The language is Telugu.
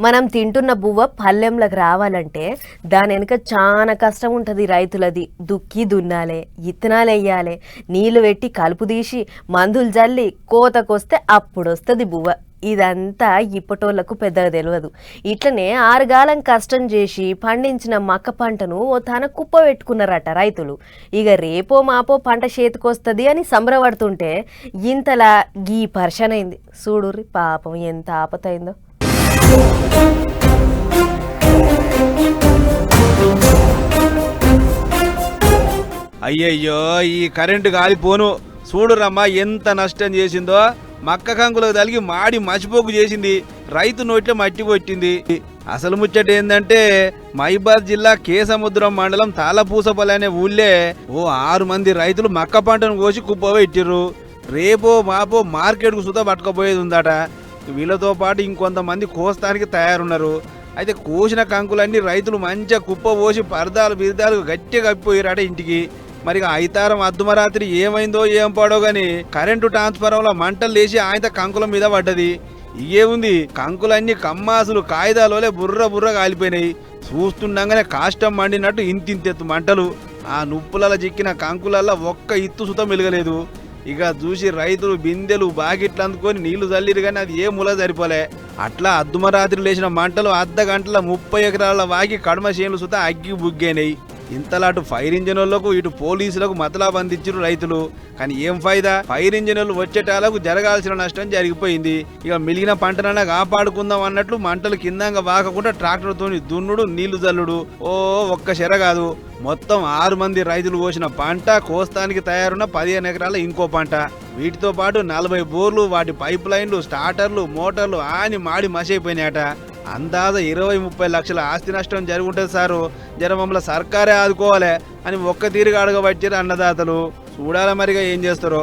మనం తింటున్న బువ్వ పల్లెంలకు రావాలంటే దాని వెనుక చాలా కష్టం ఉంటుంది రైతులది. దుక్కి దున్నాలే, ఇత్తనాలు వేయాలి, నీళ్లు పెట్టి కలుపు తీసి మందులు జల్లి కోతకొస్తే అప్పుడు వస్తుంది బువ్వ. ఇదంతా ఇప్పటోళ్లకు పెద్దగా తెలియదు. ఇట్లనే ఆరుగాలం కష్టం చేసి పండించిన మక్క పంటను ఓ తన కుప్ప పెట్టుకున్నారట రైతులు. ఇక రేపో మాపో పంట చేతికొస్తుంది అని సంబరపడుతుంటే ఇంతలా గీ పర్షనైంది. చూడుర్రి పాపం ఎంత ఆపతైందో. అయ్యయ్యో, ఈ కరెంటు గాలిపోను చూడురమ్మా ఎంత నష్టం చేసిందో. మక్క కంకులకు తలిగి మాడి మసిపోకు చేసింది, రైతు నోట్లో మట్టి కొట్టింది. అసలు ముచ్చట ఏందంటే మహిబాద్ జిల్లా కేసముద్రం మండలం తాళపూసపల్లి అనే ఊళ్ళే ఓ 6 మంది రైతులు మక్క పంటను కోసి కుప్పబెట్టిర్రు. రేపో మాపో మార్కెట్కు సుతా పట్టుకపోయేది ఉందట. వీళ్ళతో పాటు ఇంకొంతమంది కోస్తానికి తయారున్నారు. అయితే కోసిన కంకులన్నీ రైతులు మంచిగా కుప్ప పోసి పరదాలు బిరదాలు గట్టిగా కప్పిపోయారట ఇంటికి. మరి ఐతారం అర్ధమరాత్రి ఏమైందో ఏం పాడో గాని కరెంటు ట్రాన్స్ఫార్మర్లో మంటలు లేచి ఆయన కంకుల మీద పడ్డది. ఇయేముంది, కంకులన్నీ కమ్మాసులు కాగితాలోలే బుర్ర బుర్ర కాలిపోయినాయి. చూస్తుండగానే కాష్టం మండినట్టు ఇంతింతెత్తు మంటలు. ఆ నుప్పులలో చిక్కిన కంకులల్లో ఒక్క ఇత్తు సుతం వెలగలేదు. ఇక చూసి రైతులు బిందెలు బాగిట్లు అందుకొని నీళ్లు చల్లిరు కానీ అది ఏ మూల సరిపోలే. అట్లా అర్ధమరాత్రి లేచిన మంటలు అర్ధ గంటల 30 ఎకరాల వాకి కడమ చేనులు సుతా అగ్గి బుగ్గైనాయి. ఇంతలా అటు ఫైర్ ఇంజిన్ వాళ్లకు ఇటు పోలీసులకు మతలాబ్ అందించారు రైతులు. కానీ ఏం ఫైదా, ఫైర్ ఇంజిన్ వాళ్ళు వచ్చేటాలకు జరగాల్సిన నష్టం జరిగిపోయింది. ఇక మిగిలిన పంటనన్నా కాపాడుకుందాం అన్నట్లు మంటలు కిందంగా వాకకుండా ట్రాక్టర్తో దున్నుడు నీళ్లు జల్లుడు. ఒక్క చెర కాదు, మొత్తం 6 మంది రైతులు కోసిన పంట కోస్తానికి తయారున్న 15 ఎకరాల ఇంకో పంట. వీటితో పాటు 40 బోర్లు, వాటి పైప్ లైన్లు, స్టార్టర్లు, మోటార్లు ఆని మాడి మసైపోయినాయట. అందాజ 20-30 లక్షల ఆస్తి నష్టం జరుగుంటుంది సారు. జర మమ్మల్ని సర్కారే ఆదుకోవాలి అని ఒక్క తీరుగా అడగబట్టారు అన్నదాతలు. చూడాల మరిగా ఏం చేస్తారో.